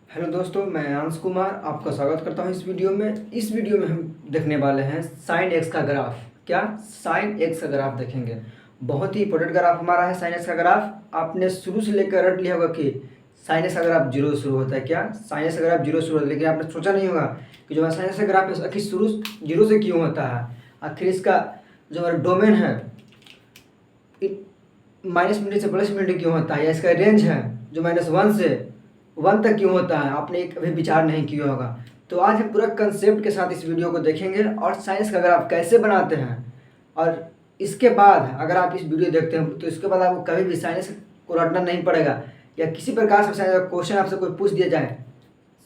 Hello दोस्तों, मैं अंश कुमार आपका स्वागत करता हूं इस वीडियो में। इस वीडियो में हम देखने वाले हैं साइन एक्स का ग्राफ। क्या साइन एक्स का ग्राफ देखेंगे। बहुत ही इंपॉर्टेंट ग्राफ हमारा है साइन एक्स का ग्राफ। आपने शुरू से लेकर रट लिया होगा कि साइन एक्स का ग्राफ जीरो शुरू होता है। क्या साइन एक्स का ग्राफ जीरो शुरू होता है, लेकिन आपने सोचा नहीं होगा कि जो साइन एक्स का ग्राफ है आखिर शुरू जीरो से क्यों होता है। आखिर इसका जो हमारा डोमेन है माइनस मिनट से प्लस मिनट क्यों होता है, या इसका रेंज है जो -1 से 1 तक क्यों होता है, आपने कभी विचार नहीं किया होगा। तो आज हम पूरा कंसेप्ट के साथ इस वीडियो को देखेंगे और साइंस का ग्राफ कैसे बनाते हैं। और इसके बाद अगर आप इस वीडियो देखते हैं तो इसके बाद आपको कभी भी साइंस को रटना नहीं पड़ेगा, या किसी प्रकार से साइंस का क्वेश्चन आपसे कोई पूछ दिया जाए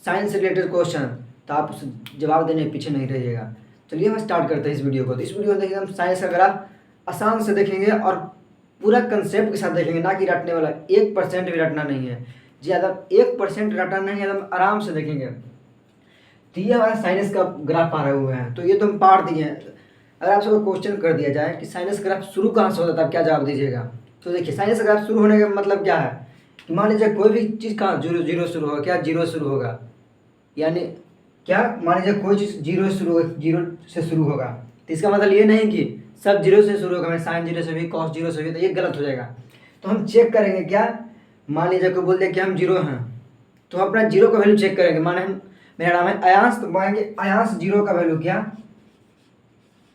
साइंस से रिलेटेड क्वेश्चन, तो आप उसे जवाब देने के पीछे नहीं रहिएगा। चलिए हम स्टार्ट करते हैं इस वीडियो को। तो इस वीडियो में देखिए हम साइंस का ग्राफ आसान से देखेंगे और पूरा कंसेप्ट के साथ देखेंगे, ना कि रटने वाला। 1% भी रटना नहीं है, ज़्यादा 1% रटना नहीं है, एकदम आराम से देखेंगे। तो ये हमारा साइनस का ग्राफ पा रहे हुए हैं, तो ये तो हम पार दिए हैं। अगर आपसे कोई क्वेश्चन कर दिया जाए कि साइनस ग्राफ शुरू कहाँ से होता है, तब क्या जवाब दीजिएगा। तो देखिए साइनस ग्राफ शुरू होने का मतलब क्या है कि मान लीजिए कोई भी चीज़ कहाँ जीरो शुरू होगा। क्या जीरो शुरू होगा, यानी क्या मान लीजिए कोई चीज़ जीरो से शुरू होगा, तो इसका मतलब ये नहीं कि सब जीरो से शुरू होगा। मैं साइन जीरो से भी कॉस जीरो से भी, तो ये गलत हो जाएगा। तो हम चेक करेंगे। क्या मान लीजिए कोई बोल दिया कि हम जीरो हैं, तो हम अपना जीरो का वैल्यू चेक करेंगे। माने हम मेरा नाम है अयांश, तो मानेंगे अयांश जीरो का वैल्यू। क्या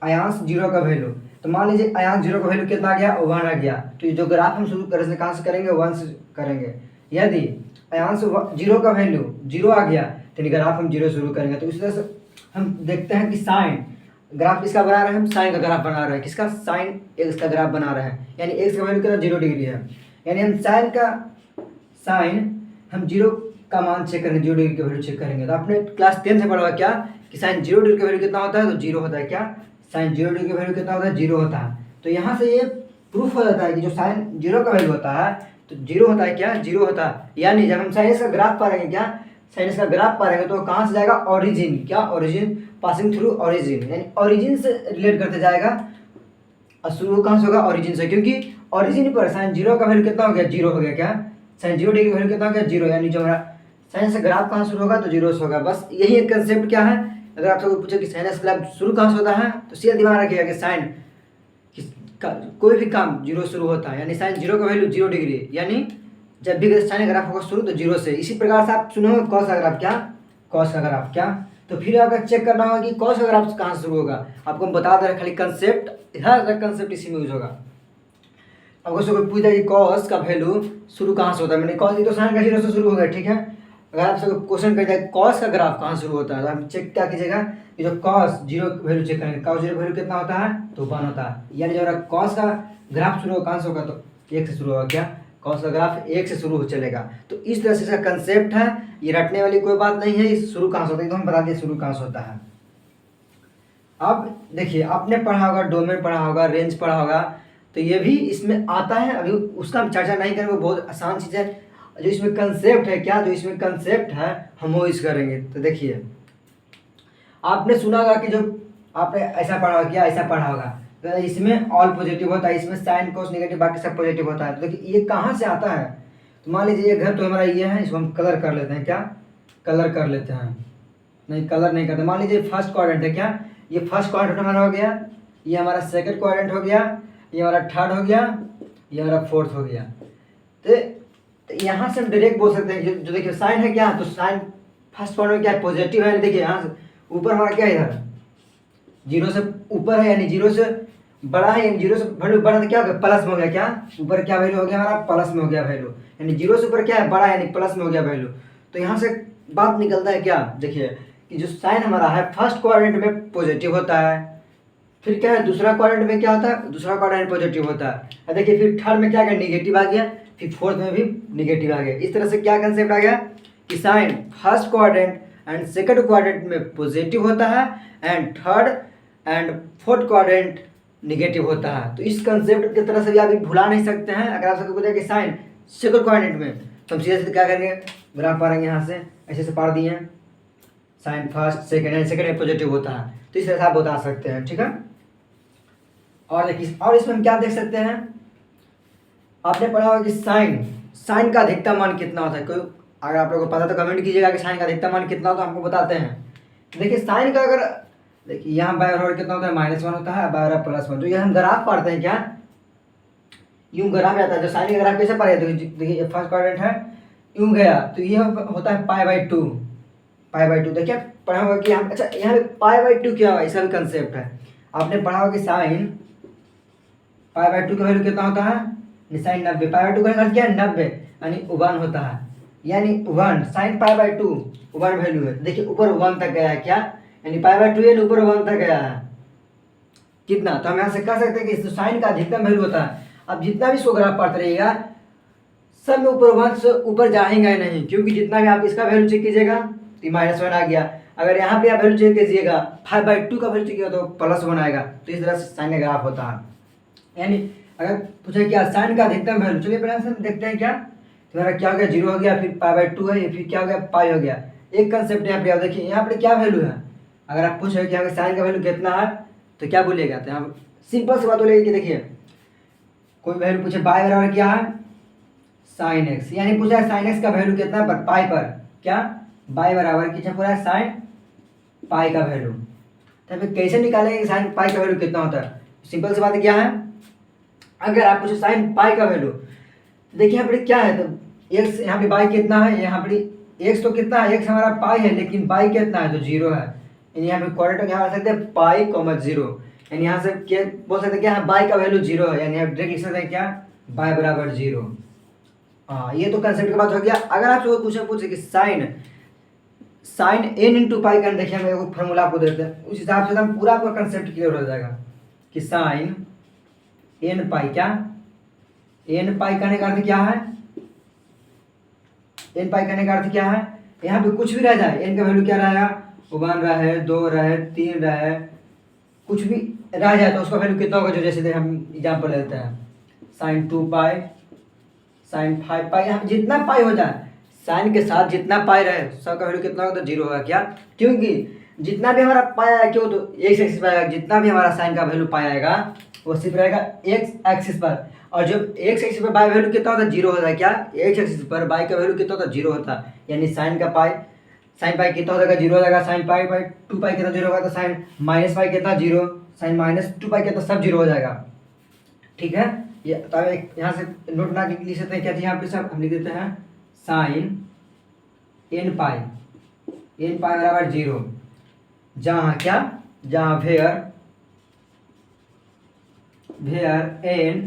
अयांश जीरो का वैल्यू, तो मान लीजिए अयांश जीरो का वैल्यू कितना आ गया, 1 आ गया। तो ये जो ग्राफ हम शुरू करें कहाँ से करेंगे, 1 से करेंगे। यदि अयांश जीरो का वैल्यू 0 आ गया तो ग्राफ हम जीरो शुरू करेंगे। तो इस तरह से हम देखते हैं कि साइन ग्राफ किसका बना रहे हैं, हम साइन का ग्राफ बना रहे हैं। किसका, साइन एक्स का ग्राफ बना रहे हैं, यानी एक्स का वैल्यू कितना 0 डिग्री है। यानी हम साइन हम जीरो का मान चेक करेंगे, 0 डिग्री का वैल्यू चेक करेंगे। तो आपने क्लास 10 से पढ़ा क्या कि साइन 0 डिग्री का वैल्यू कितना होता है, तो 0 होता है। क्या साइन 0 डिग्री का वैल्यू कितना होता है, 0 होता है। तो यहाँ से ये प्रूफ हो जाता है कि जो साइन 0 का वैल्यू होता है तो 0 होता है। क्या 0 होता है। यानी जब हम साइनस का ग्राफ पढ़ेंगे, क्या साइनस का ग्राफ पढ़ेंगे, तो कहाँ से जाएगा, ओरिजिन। क्या ओरिजिन, पासिंग थ्रू ओरिजिन, यानी ओरिजिन से रिलेट करते जाएगा। और शुरू कहाँ से होगा, ओरिजिन से, क्योंकि ओरिजिन पर साइन 0 का वैल्यू कितना हो गया, 0 हो गया। क्या साइन 0 डिग्री का वैल्यू कितना हो गया, 0। यानी जो हमारा साइंस का ग्राफ कहाँ शुरू होगा, तो 0 से होगा। बस यही एक कंसेप्ट क्या है। अगर आपसे कोई पूछे कि साइनस ग्राफ शुरू कहाँ से होता है, तो सीधा दिमाग रखिएगा कि साइन कोई भी काम 0 शुरू होता है। यानी साइन 0 का वैल्यू 0 डिग्री, यानी जब भी साइन ग्राफ होगा शुरू तो 0 से। इसी प्रकार से आप सुने होंगे कॉस का ग्राफ। क्या कॉस का ग्राफ, क्या तो फिर अगर चेक करना होगा कि कॉस का ग्राफ कहाँ शुरू होगा। आपको हम बता दे रहे खाली कंसेप्ट, हर कंसेप्ट इसी में यूज होगा। अगर से कोई पूछता है कि कॉस का वैल्यू शुरू कहाँ से होता है, मैंने कॉस तो साइन का 0 से शुरू होगा, ठीक है। अगर आपसे कोई क्वेश्चन कर जाए कॉस का ग्राफ कहाँ शुरू होता है, तो हम चेक क्या कीजिएगा कि जो कॉस 0 वैल्यू चेक करेंगे। कॉस 0 वैल्यू कितना होता है, तो 1 होता है। यानी जो कॉस का ग्राफ शुरू होगा कहाँ से होगा, तो 1 से शुरू होगा। क्या कॉस का ग्राफ 1 से शुरू हो चलेगा। तो इस तरह से इसका कंसेप्ट है, ये रटने वाली कोई बात नहीं है। इस शुरू कहाँ से होता है तो हम बता दिए शुरू कहाँ से होता है। अब देखिए आपने पढ़ा होगा, डोमेन पढ़ा होगा, रेंज पढ़ा होगा, तो ये भी इसमें आता है। अभी उसका हम चर्चा नहीं करेंगे, वो बहुत आसान चीज़ है। जो इसमें कंसेप्ट है, क्या जो इसमें कंसेप्ट है हम वो इस करेंगे। तो देखिए आपने सुना होगा कि जो आपने ऐसा पढ़ा होगा, क्या ऐसा पढ़ा होगा, तो इसमें ऑल पॉजिटिव होता है, इसमें साइन कोस नेगेटिव बाकी सब पॉजिटिव होता है। तो देखिए ये कहाँ से आता है। तो मान लीजिए ये घर तो हमारा ये है, इसको हम कलर कर लेते हैं। क्या कलर कर लेते हैं, नहीं कलर नहीं करते। मान लीजिए फर्स्ट क्वाड्रेंट है। क्या ये फर्स्ट क्वाड्रेंट हमारा हो गया, ये हमारा सेकंड क्वाड्रेंट हो गया, ये हमारा थर्ड हो गया, ये हमारा फोर्थ हो गया। तो यहाँ से हम डायरेक्ट बोल सकते हैं जो देखिए साइन है। क्या तो साइन फर्स्ट क्वाड्रेंट में क्या है, पॉजिटिव है। देखिए यहाँ से ऊपर हमारा क्या है, इधर 0 से ऊपर है, यानी 0 से बड़ा है, यानी 0 से वैल्यू बड़ा तो क्या हो गया, प्लस में हो गया। क्या ऊपर क्या वैल्यू हो गया हमारा, प्लस में हो गया वैल्यू। यानी 0 से ऊपर क्या है, बड़ा है, यानी प्लस में हो गया वैल्यू। तो यहाँ से बात निकलता है क्या, देखिए कि जो साइन हमारा है फर्स्ट क्वाड्रेंट में पॉजिटिव होता है, फिर क्या है दूसरा क्वाड्रेंट में क्या होता है, दूसरा क्वाड्रेंट पॉजिटिव होता है। और देखिए फिर थर्ड में क्या गया, निगेटिव आ गया, फिर फोर्थ में भी निगेटिव आ गया। इस तरह से क्या कंसेप्ट आ गया कि sine first quadrant and second quadrant में पॉजिटिव होता है, and third and fourth quadrant negative होता है। तो इस कंसेप्ट की तरह से भी आप भुला नहीं सकते हैं। अगर आपसे पूछा कि साइन सेकंड क्वाड्रेंट में, तो हम सीधे क्या करेंगे, ग्राफ पारेंगे यहाँ से ऐसे से पार दिए हैं, sine first second and second में पॉजिटिव होता है। तो इस तरह से आप बता सकते हैं, ठीक है। और देखिए और इसमें हम क्या देख सकते हैं, आपने पढ़ा होगा कि साइन का अधिकतम मान कितना होता है। कोई अगर आप लोगों को पता तो कमेंट कीजिएगा कि साइन का अधिकतम मान कितना होता है, हमको बताते हैं। देखिए साइन का अगर देखिए यहाँ बाय बराबर कितना होता है, -1 होता है, बाय बराबर +1। जो ये हम ग्राफ पढ़ते हैं क्या, यूं ग्राफ आता है। जो साइन का ग्राफ कैसे पढ़े, देखिए फर्स्ट क्वाड्रेंट है, यूं गया तो ये होता है π/2। π/2 देखिए पढ़ा होगा कि हम, अच्छा यहाँ पे π/2 क्या हुआ, इसका भी कंसेप्ट है। आपने पढ़ा होगा कि साइन π/2 का वैल्यू कितना होता है, साइन 90। π/2 का अर्थ क्या है, 90 यानी 1 होता है, यानी 1 साइन π/2 1 वैल्यू है। देखिए ऊपर 1 तक गया है क्या, यानी π/2 यानी ऊपर 1 तक गया है कितना। तो हम यहाँ से कह सकते हैं कि साइन का अधिकतम वैल्यू होता है। अब जितना भी इसको ग्राफ पढ़ते रहिएगा सब में ऊपर 1 से ऊपर जाएगा ही नहीं, क्योंकि जितना भी आप इसका वैल्यू चेक कीजिएगा तो -1 आ गया। अगर यहाँ पे आप वैल्यू चेक कीजिएगा 5/2 का वैल्यू चेक कीजिएगा तो +1 आएगा। तो इस तरह से साइन का ग्राफ होता है। यानी अगर पूछे क्या साइन का अधिकतम वैल्यू, चलिए पहले से देखते हैं क्या। तो हमारा क्या हो गया, 0 हो गया, फिर π/2 है, फिर क्या हो गया, पाई हो गया। एक कंसेप्ट यहाँ पे देखिए, यहाँ पे क्या वैल्यू है। अगर आप पूछे कि यहाँ साइन का वैल्यू कितना है तो क्या बोलिएगा, तो यहाँ सिंपल सी बात बोलेगी कि देखिए कोई वैल्यू पूछे बाय बराबर क्या है साइन x, यानी पूछा है साइन x का वैल्यू कितना है पाई पर, क्या बाय बराबर कितना पूरा है साइन पाई का वैल्यू। तो फिर कैसे निकालेंगे साइन पाई का वैल्यू कितना होता है। सिंपल सी बात क्या है, अगर आप पूछे साइन पाई का वैल्यू, देखिए यहाँ पर क्या है, तो x यहाँ पे बाई कितना है, यहाँ पर x तो कितना है, x हमारा पाई है, लेकिन बाई कितना है तो 0 है। यानी यहाँ पे क्वाड्रेटिक यहाँ आ सकते हैं पाई, 0, यानी यहाँ से क्या बोल सकते हैं क्या, बाई का वैल्यू 0 है, यानी आप डायरेक्ट लिख सकते हैं क्या, बाई बराबर 0। हाँ ये तो कंसेप्ट की बात हो गया। अगर आप लोग पूछे कि साइन n इंटू पाई का, देखिए हम एक फॉर्मूला आपको देते हैं, उस हिसाब से हम पूरा आपका कंसेप्ट क्लियर हो जाएगा कि साइन n पाई, क्या n पाई करने का अर्थ क्या है, n पाई करने का अर्थ क्या है, यहाँ पे कुछ भी रह जाए n का वैल्यू क्या रहेगा, 1 रहे, 2 रहे, 3 रहे, कुछ भी रह जाए तो उसका वैल्यू कितना होगा। जो जैसे हम एग्जाम्पल लेते हैं साइन 2 पाई, साइन 5 पाई, यहाँ पे जितना पाई हो जाए साइन के साथ जितना पाई रहे सबका वैल्यू कितना होगा तो 0 होगा। क्या, क्योंकि जितना भी हमारा पाई आएगा क्यों तो एक्स एक्सिस पर आएगा, जितना भी हमारा साइन का वैल्यू पाई आएगा वो सिर्फ रहेगा एक्स एक्सिस पर। और जब एक्स एक्सिस पर बाई वैल्यू कितना होता है 0 होता है, क्या एक्स एक्सिस पर बाई का वैल्यू कितना होता है 0 होता है। यानी साइन पाई कितना हो जाएगा 0 हो जाएगा, साइन पाई बाई 2 पाई कितना 0 होगा, तो साइन माइनस पाई कितना 0, साइन -2 पाई कितना सब 0 हो जाएगा। ठीक है, ये तो एक यहाँ से नोट ना लिख सकते हैं क्या, यहाँ पे सब हम लिख देते हैं साइन n पाई बराबर 0, जहाँ क्या, जहाँ वेयर n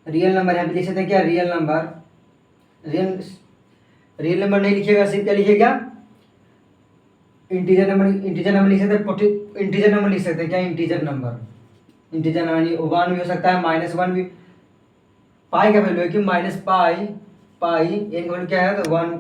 रियल नंबर, यहाँ पे लिख सकते हैं क्या, रियल नंबर नहीं लिखिएगा, सिर्फ क्या लिखिएगा इंटीजर नंबर लिख सकते हैं, इंटीजर नंबर लिख सकते हैं क्या, इंटीजर नंबर यानी 1 भी हो सकता है, -1 भी। पाई का वैल्यू है कि पाई n का वैल्यू क्या है तो 1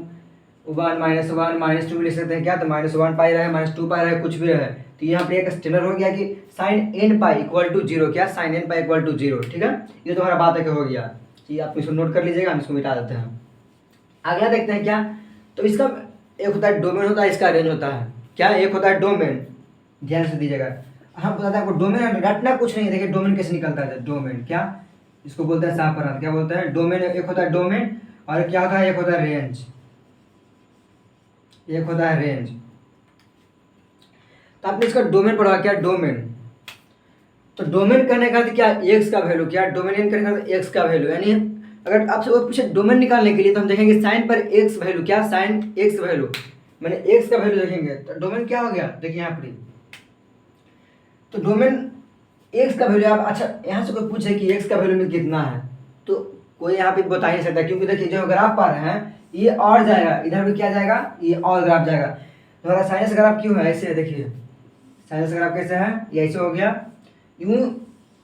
-1 -2 भी लिख सकते हैं क्या, तो -1 पाई रहे, -2 पाई रहे, कुछ भी रहे। तो यहाँ पे एक स्टेनर हो गया कि sine n pi equal to 0, क्या sine n pi equal to 0। ठीक है, ये तो हमारा बात है कि हो गया, ये आप इसको नोट कर लीजिएगा, हम इसको मिटा देते हैं। अगला देखते हैं क्या, तो इसका एक होता है डोमेन होता है, इसका रेंज होता है, क्या एक होता है डोमेन, ध्यान से दीजिएगा। हम बताते हैं आपको डोमेन रटना कुछ नहीं, देखिए डोमेन कैसे निकलता है। डोमेन क्या, इसको बोलते हैं सापराध, क्या बोलते हैं डोमेन, एक होता है डोमेन और क्या होता है, एक होता है रेंज, एक होता है रेंज। तो आपने इसका डोमेन पढ़ा, क्या डोमेन, तो डोमेन करने का अर्थ क्या, एक्स का वैल्यू, क्या डोमेन करने का अर्थ एक्स का वैल्यू। यानी अगर आपसे वो पूछे डोमेन निकालने के लिए तो हम देखेंगे साइन पर एक्स वैल्यू, क्या साइन एक्स वैल्यू, मैंने एक्स का वैल्यू देखेंगे तो डोमेन क्या हो गया, देखिए यहाँ पर तो डोमेन एक्स का वैल्यू। आप अच्छा यहाँ से कोई पूछे कि एक्स का वैल्यू में कितना है तो कोई यहाँ पे बता ही नहीं सकता, क्योंकि देखिए जो ग्राफ पा रहे हैं ये और जाएगा, इधर भी क्या जाएगा, ये और ग्राफ जाएगा। तो हमारा साइनस ग्राफ क्यों है ऐसे है, देखिए साइनस ग्राफ कैसे है, ये ऐसे हो गया, यूं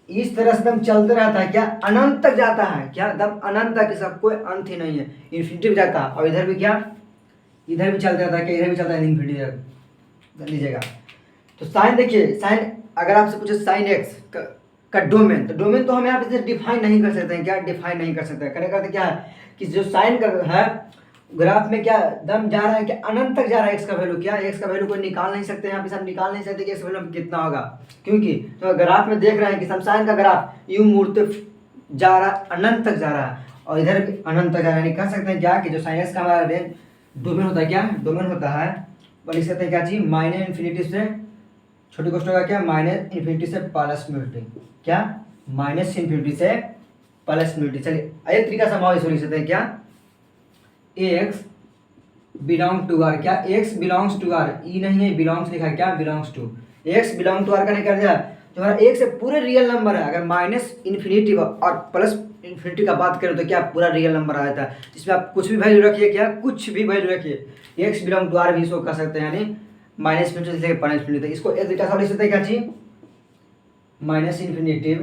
इस तरह से एकदम चलते रहता है, क्या अनंत तक जाता है, क्या एकदम अनंत तक, इसका कोई अंत ही नहीं है, इन्फिनिटी में जाता है। और इधर भी क्या, इधर भी चलता रहता है, क्या इधर भी चलता है इन्फिनिटी तक लीजिएगा। तो साइन देखिए, साइन अगर आपसे पूछे साइन एक्स का डोमेन, तो डोमेन तो हम यहाँ पे डिफाइन नहीं कर सकते हैं, क्या डिफाइन नहीं कर सकते। करने का क्या है कि जो साइन का है ग्राफ में क्या दम जा रहा है, कि अनंत तक जा रहा है एक्स का वैल्यू, क्या एक्स का वैल्यू कोई निकाल नहीं सकते, यहाँ पे सब निकाल नहीं सकते कि एक्स वैल्यू कितना होगा, क्योंकि तो ग्राफ में देख रहे हैं कि साइन का ग्राफ यूं मुड़ते जा रहा है, अनंत तक जा रहा है। और इधर भी अनंत तक जाएगा। यानी कह सकते हैं क्या कि जो साइन एक्स का हमारा रेंज डोमेन होता है, क्या डोमेन होता है, वो लिख सकते हैं क्या चीज़, माइनस इन्फिनिटी से छोटी कोष्टक का क्या, माइनस इन्फिनिटी से प्लस इन्फिनिटी, क्या माइनस इन्फिनिटी से प्लस इन्फिनिटी। चलिए एक तरीका से हम इसको लिख सकते हैं क्या, एक्स बिलोंग टू आर, क्या एक्स बिलोंग्स टू आर, ई नहीं है बिलोंग्स लिखा है, क्या belongs to, x belong to R का नहीं कर दिया तो हमारा एक से पूरे रियल नंबर है। अगर माइनस इन्फिनिटी और प्लस इन्फिनिटी का बात करें तो क्या पूरा रियल नंबर आ जाता है, जिसमें आप कुछ भी वैल्यू रखिए, क्या कुछ भी वैल्यू रखिए, एक्स बिलोंग टू आर भी इसको कर सकते हैं, यानी माइनस इन्फिनिटी से प्लस इन्फिनिटी। इसको एक तरीका से लिख सकते हैं क्या चीज, माइनस इन्फिनिटिव,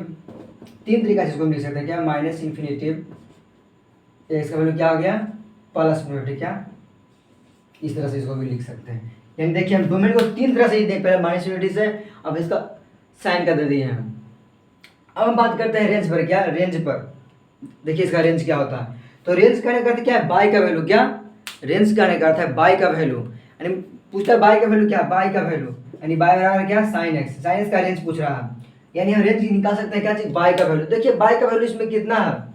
तीन तरीका से इसको लिख सकते हैं क्या, माइनस इन्फिनिटिव एक्स का वैल्यू क्या हो गया प्लस इन्फिनिटी, क्या इस तरह से इसको भी लिख सकते हैं। यानी देखिए हम डोमेन को तीन तरह से ही देख, पहले माइनस इन्फिनिटी से, अब इसका साइन का दे दिए हैं हम। अब हम बात करते हैं रेंज पर, क्या रेंज पर, देखिए इसका रेंज क्या होता है। तो रेंज कहने का अर्थ क्या है, बाई का वैल्यू, क्या रेंज कहने का अर्थ है बाई का वैल्यू, यानी पूछता है बाई का वैल्यू, क्या बाई का वैल्यू, यानी बाई बराबर क्या साइन एक्स, साइन एक्स का रेंज पूछ रहा है, यानी हम रेंज निकाल सकते हैं क्या चीज, बाई का वैल्यू। देखिए बाई का वैल्यू इसमें कितना है,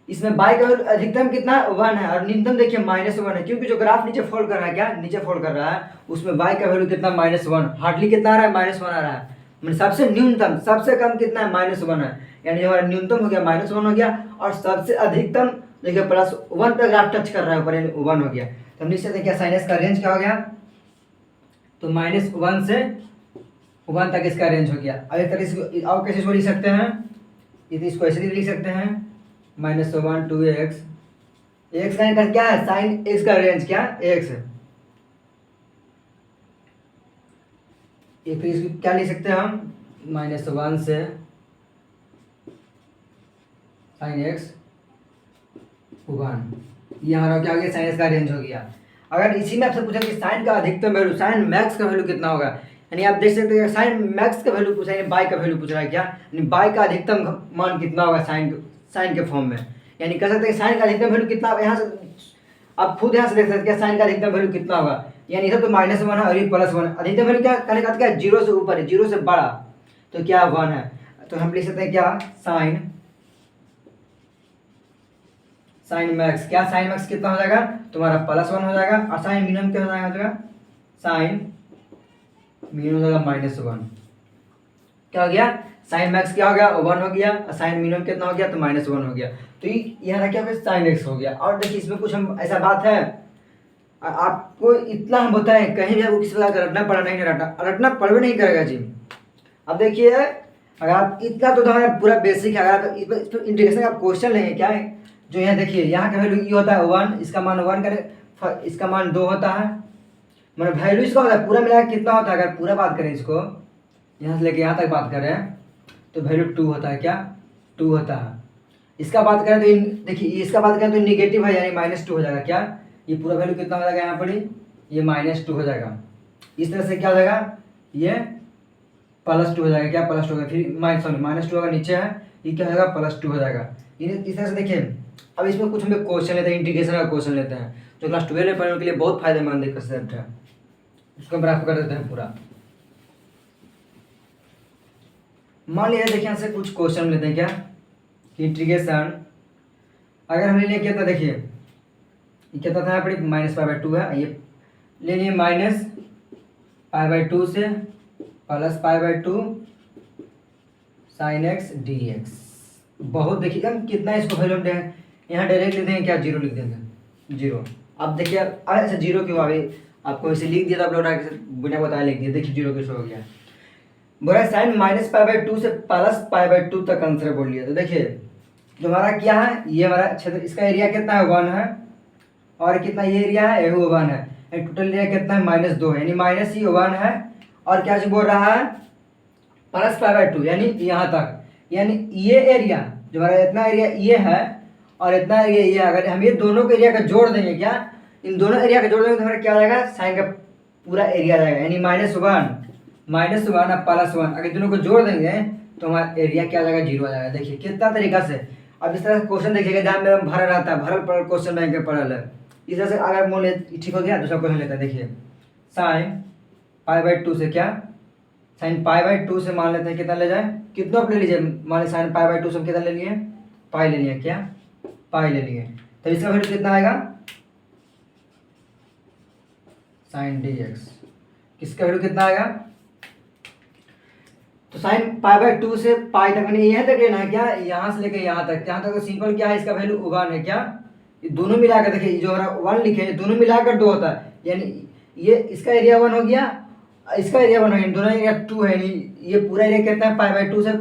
इसमें बाई का वैल्यू अधिकतम कितना 1 है और न्यूनतम देखिए -1 है, क्योंकि जो ग्राफ नीचे फोल्ड कर रहा है, क्या नीचे फोल्ड कर रहा है, उसमें बाई का वैल्यू कितना -1, हार्डली कितना आ रहा है -1 आ रहा है, मतलब सबसे न्यूनतम सबसे कम कितना है -1 है, यानी हमारा न्यूनतम हो गया -1 हो गया और सबसे अधिकतम देखिए +1 पे ग्राफ टच कर रहा है ऊपर, यानी 1 हो गया। तो हम लिख सकते हैं क्या, साइन एक्स का रेंज क्या हो गया, तो -1 से 1 तक इसका रेंज हो गया। अब एक तरह से और कैसे इसको लिख सकते हैं, इसको ऐसे भी लिख सकते हैं -1 to x, एक्स का क्या है, साइन एक्स का रेंज क्या एक्स है, फिर इसको क्या लिख सकते हैं हम, -1 से साइन एक्स 1, ये हमारा क्या हो गया, साइन एक्स का रेंज हो गया। अगर इसी में आपसे पूछा कि साइन का अधिकतम वैल्यू, साइन मैक्स का वैल्यू कितना होगा, यानी आप देख सकते हैं साइन मैक्स का वैल्यू पूछा है, बाई का वैल्यू पूछ रहा है, क्या यानी बाई का अधिकतम मान कितना होगा साइन के फॉर्म में, यानी कह सकते हैं साइन का अधिकतम वैल्यू कितना, यहाँ से आप खुद यहाँ से देख सकते हैं साइन का अधिकतम वैल्यू कितना होगा, यानी इधर तो -1 है और ये +1, अधिकतम वैल्यू क्या कहने का क्या, 0 से ऊपर है, 0 से बड़ा तो क्या 1 है। तो हम लिख सकते हैं क्या, साइन मैक्स, क्या साइन मैक्स कितना हो जाएगा तुम्हारा +1 हो जाएगा, और साइन मिनिमम क्या हो जाएगा, साइन मिनिमम हो जाएगा -1, क्या हो गया, साइन मैक्स क्या हो गया 1 हो गया, और साइन मिनिमम कितना हो गया तो -1 हो गया। तो ये यहाँ क्या हो गया, साइन एक्स हो गया। और देखिए इसमें कुछ हम ऐसा बात है, आपको इतना हम बताएं कहीं भी आपको किसी प्रकार का रटना पड़ा नहीं, रटना पड़वे नहीं करेगा जी। अब देखिए अगर आप इतना तो हमारा पूरा बेसिक है, अगर आप इस पर इंटीग्रेशन का क्वेश्चन लेंगे क्या है, जो यहाँ देखिए यहाँ का वैल्यू ये होता है 1, इसका मान 1 करें, इसका मान 2 होता है, मतलब वैल्यू इसका होता है पूरा मिला कितना होता है, अगर पूरा बात करें इसको यहाँ से लेके यहाँ तक बात करें तो वैल्यू 2 होता है, क्या 2 होता है। इसका बात करें तो देखिए इसका बात करें तो निगेटिव है, यानी -2 हो जाएगा, क्या ये पूरा वैल्यू कितना हो जाएगा यहाँ पर, ये -2 हो जाएगा। इस तरह से क्या हो जाएगा, ये +2 हो जाएगा, क्या +2 हो गया, फिर -2 होगा नीचे है, ये क्या हो जाएगा +2 हो जाएगा। इस तरह से देखिए अब इसमें कुछ हम क्वेश्चन लेते हैं, इंटीग्रेशन का क्वेश्चन लेते हैं जो क्लास 12 में पढ़ने के लिए बहुत फायदेमंद है कंसेप्ट है, उसको हम प्राप्त कर देते हैं पूरा। मान लिया देखिए यहाँ से कुछ क्वेश्चन लेते हैं क्या, इंटीग्रेशन अगर हमने लिया क्या था, देखिए ये क्या था यहाँ पर -π/2 है, ये ले लिए -π/2 से +π/2 sin x dx, बहुत देखिए हम कितना इसको वैल्यू दें, यहाँ डायरेक्ट लिख देंगे क्या 0 लिख देंगे 0। अब देखिए अच्छा 0 क्यों, अभी आपको इसे लिख दिया था, आप लोग बिना बताए लिख दिया, देखिए 0 कैसे हो गया, बोला साइन -π/2 से +π/2 तक आंसर बोल लिया। तो देखिए जो हमारा क्या है, ये हमारा क्षेत्र, इसका एरिया कितना है 1 है, और कितना ये एरिया है 1 है, टोटल एरिया कितना है -2 है, यानी -1 है, और क्या बोल रहा है +π/2 यानी यहाँ तक, यानी ये एरिया जो हमारा इतना एरिया ये है और इतना एरिया ये, अगर हम ये दोनों के एरिया का जोड़ देंगे, क्या इन दोनों एरिया का जोड़ देंगे तो हमारा क्या आ जाएगा, साइन का पूरा एरिया आ जाएगा, यानी -1 और +1, अगर दोनों को जोड़ देंगे तो हमारा एरिया क्या आ जाएगा 0 आ जाएगा। देखिए कितना तरीका से, अब इस तरह से क्वेश्चन देखिएगा जहाँ मेरा भरा रहता है, भरल पड़ल क्वेश्चन बैंक में पड़ल है, इस तरह से अगर मान लीजिए ठीक हो गया, दूसरा क्वेश्चन लेते हैं, देखिए साइन π/2 से, क्या साइन π/2 से मान लेते हैं कितना ले जाए, कितना आप ले लीजिए, मान लीजिए साइन π/2 से हम कितना ले लिए, पाई ले लिया, क्या पाई ले लिए, तो इसका वैल्यू कितना आएगा साइन डी एक्स, किसका वैल्यू कितना आएगा, तो साइन पाई बाय 2 से पाई तक मैंने यहाँ तक लेना है क्या, यहाँ से लेके यहाँ तक तो सिंपल क्या है, इसका वैल्यू 1 है क्या, ये दोनों मिलाकर देखिए जो 1 लिखे हैं दोनों मिलाकर 2 होता है, यानी ये इसका एरिया 1 हो गया, इसका एरिया 1 हो गया, दोनों एरिया 2 है, ये पूरा एरिया कितना है पाई बाय 2 से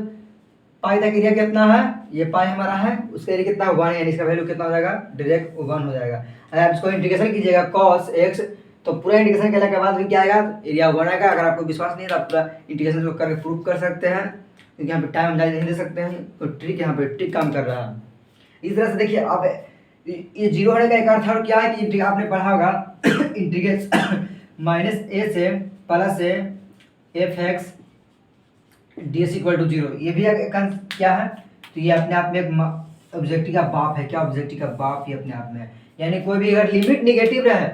पाई तक एरिया कितना है, ये पाई हमारा है, उसका एरिया कितना 1 है, यानी इसका वैल्यू कितना हो जाएगा डायरेक्ट 1 हो जाएगा। अगर आप इसको इंटीग्रेशन कीजिएगा cos x, तो पूरा इंटीग्रेशन करने के बाद भी क्या आएगा, एरिया 1 आएगा। अगर आपको विश्वास नहीं है तो आप पूरा इंटीग्रेशन को करके प्रूव कर सकते हैं, क्योंकि यहाँ पे टाइम नहीं दे सकते हैं, तो ट्रिक यहाँ पे ट्रिक काम कर रहा है। इस तरह से देखिए आप ये जीरो होने का एक अर्थ और क्या है कि आपने पढ़ा होगा इंटीग्रेशन माइनस ए से plus a f x d s equal to zero, ये भी एक क्या है, तो ये अपने आप में एक ऑब्जेक्टिव का बाप है, क्या ऑब्जेक्टिव का बाप ही अपने आप में है। यानी कोई भी अगर लिमिट निगेटिव रहे,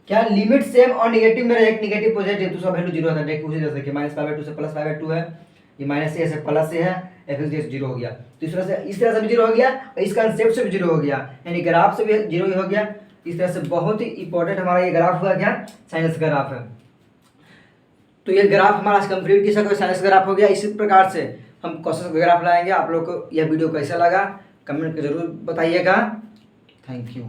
क्या लिमिट सेम और निगेटिव में रहे, एक निगेटिव पॉजिटिव, तो उसका वैल्यू जीरो होता है। देखिए उसी तरह से माइनस पाई बाय 2 से प्लस पाई बाय 2 है, ये माइनस ए से प्लस ए है, F x D x zero हो गया, तो इस तरह से भी जीरो हो गया, और इस कंसेप्ट से भी जीरो हो गया, यानी ग्राफ से भी जीरो ही हो गया। इस तरह से बहुत ही इंपॉर्टेंट हमारा ये ग्राफ हुआ क्या, साइनस ग्राफ है। तो ये ग्राफ हमारा कंप्लीट किया, कोई साइनस ग्राफ हो गया। इसी प्रकार से हम कॉसेस ग्राफ लाएंगे। आप लोग को यह वीडियो कैसा लगा कमेंट कर जरूर बताइएगा। Thank you.